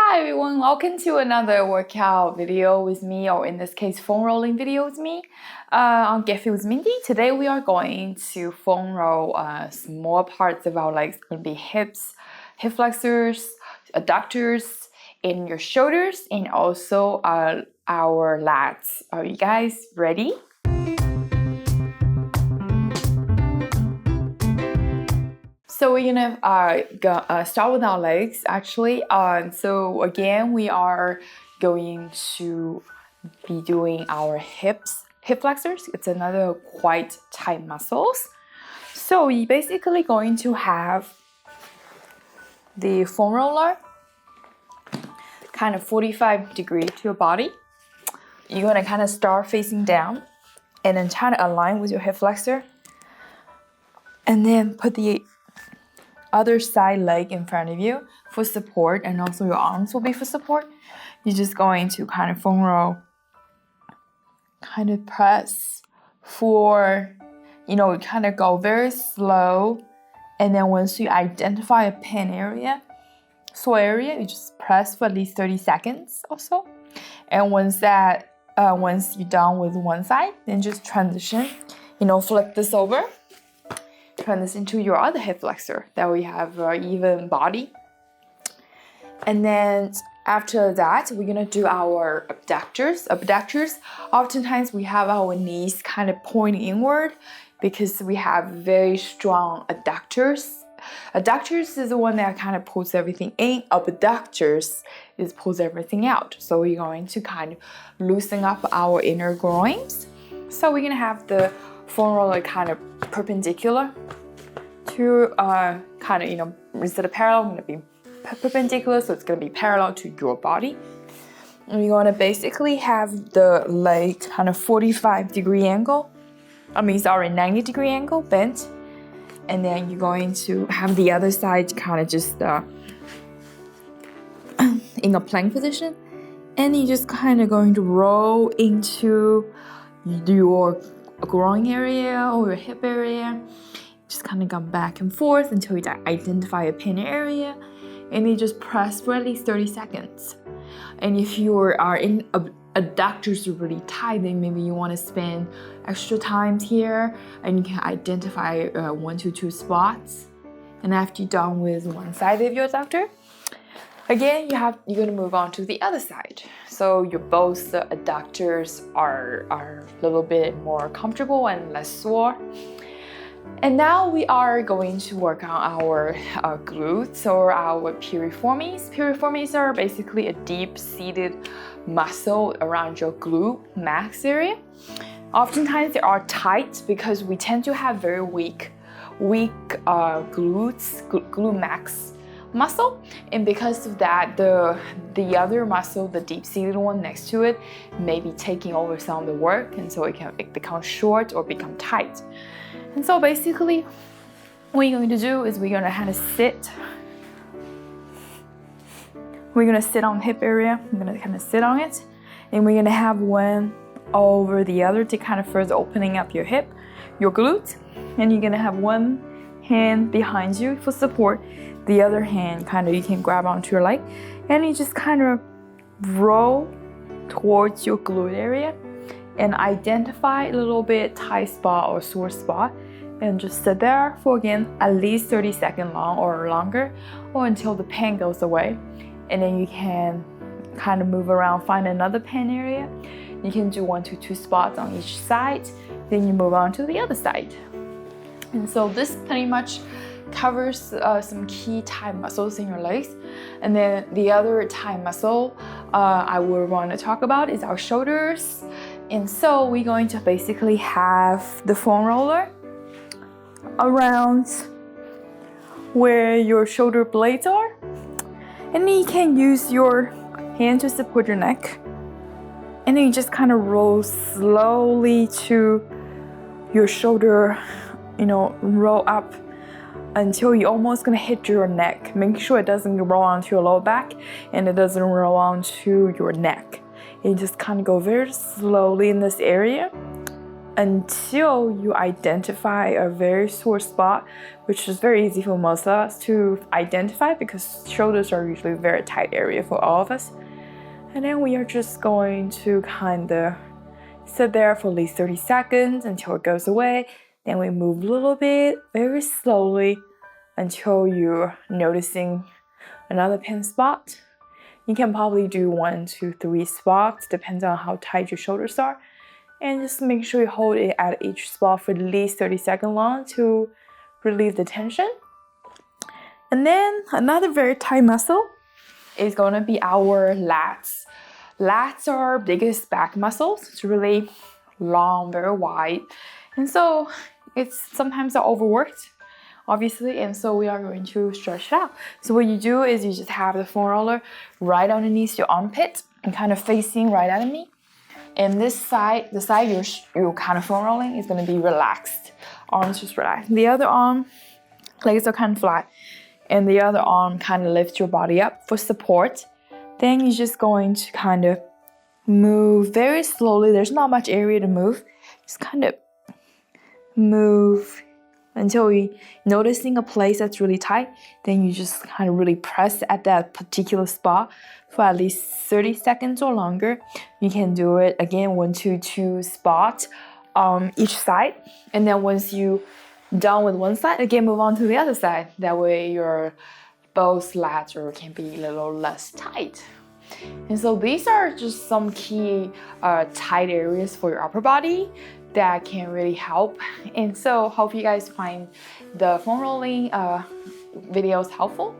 Hi everyone, welcome to another workout video with me, or in this case foam rolling video with me on Get Fit with Mindy. Today we are going to foam roll small parts of our legs. It's going to be hips, hip flexors, adductors, and your shoulders, and also our lats. Are you guys ready? So we're gonna start with our legs actually. So again, we are going to be doing our hip flexors. It's another quite tight muscles. So you're basically going to have the foam roller kind of 45 degrees to your body. You're gonna kind of start facing down and then try to align with your hip flexor. And then put the other side leg in front of you for support, and also your arms will be for support. You're just going to kind of foam roll, kind of press for, kind of go very slow. And then once you identify a pain area, sore area, you just press for at least 30 seconds or so. And once you're done with one side, then just transition, flip this over. Transition to your other hip flexor, that we have even body. And then after that, we're gonna do our abductors. Oftentimes we have our knees kind of pointing inward because we have very strong adductors. Adductors is the one that kind of pulls everything in. Abductors is pulls everything out. So we're going to kind of loosen up our inner groins. So we're gonna have the foam roller kind of perpendicular to instead of parallel, going to be perpendicular, so it's going to be parallel to your body. And you're going to basically have the leg kind of 90-degree angle bent. And then you're going to have the other side kind of just in a plank position. And you're just kind of going to roll into your groin area or your hip area. Just kind of go back and forth until you identify a pain area, and you just press for at least 30 seconds. And if you are in adductors are really tight, then maybe you want to spend extra time here, and you can identify 1 to 2 spots. And after you're done with one side of your adductor, again you're going to move on to the other side. So your both adductors are a little bit more comfortable and less sore. And now we are going to work on our glutes or our piriformis. Piriformis are basically a deep-seated muscle around your glute max area. Oftentimes they are tight because we tend to have very weak glute max muscle, and because of that, the other muscle, the deep-seated one next to it, may be taking over some of the work, and so it can become short or become tight. And so basically, what you're going to do is we're going to kind of sit. We're going to sit on the hip area. I'm going to kind of sit on it, and we're going to have one over the other to kind of further opening up your hip, your glute, and you're going to have one hand behind you for support. The other hand kind of you can grab onto your leg, and you just kind of roll towards your glute area and identify a little bit tight spot or sore spot, and just sit there for again at least 30 seconds long or longer, or until the pain goes away. And then you can kind of move around, find another pain area. You can do 1 to 2 spots on each side, then you move on to the other side. And so this pretty much covers some key thigh muscles in your legs. And then the other thigh muscle I would want to talk about is our shoulders. And so we're going to basically have the foam roller around where your shoulder blades are, and then you can use your hand to support your neck, and then you just kind of roll slowly to your shoulder, roll up until you're almost gonna hit your neck. Make sure it doesn't roll onto your lower back and it doesn't roll onto your neck. You just kind of go very slowly in this area until you identify a very sore spot, which is very easy for most of us to identify because shoulders are usually a very tight area for all of us. And then we are just going to kind of sit there for at least 30 seconds until it goes away. Then we move a little bit, very slowly, until you're noticing another pain spot. You can probably do 1, 2, 3 spots, depends on how tight your shoulders are. And just make sure you hold it at each spot for at least 30 seconds long to relieve the tension. And then another very tight muscle is going to be our lats. Lats are our biggest back muscles. It's really long, very wide. And so it's sometimes overworked, obviously, and so we are going to stretch it out. So what you do is you just have the foam roller right underneath your armpit and kind of facing right at me. And this side, the side you're kind of foam rolling is going to be relaxed. Arms just relaxed. The other arm, legs are kind of flat. And the other arm kind of lifts your body up for support. Then you're just going to kind of move very slowly. There's not much area to move. Just kind of move until you're noticing a place that's really tight. Then you just kind of really press at that particular spot for at least 30 seconds or longer. You can do it again 1, 2, 2 spots each side. And then once you done with one side, again move on to the other side. That way your both lats can be a little less tight. And so these are just some key tight areas for your upper body that can really help. And so hope you guys find the foam rolling videos helpful.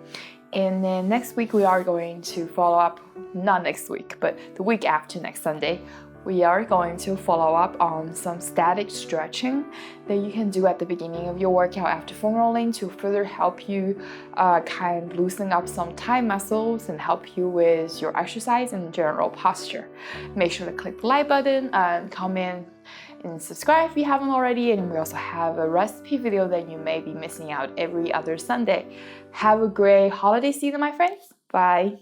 And then next week we are going to follow up, not next week, but the week after next Sunday, we are going to follow up on some static stretching that you can do at the beginning of your workout after foam rolling to further help you kind of loosen up some tight muscles and help you with your exercise and general posture. Make sure to click the like button and comment and subscribe if you haven't already. And we also have a recipe video that you may be missing out every other Sunday. Have a great holiday season, my friends. Bye.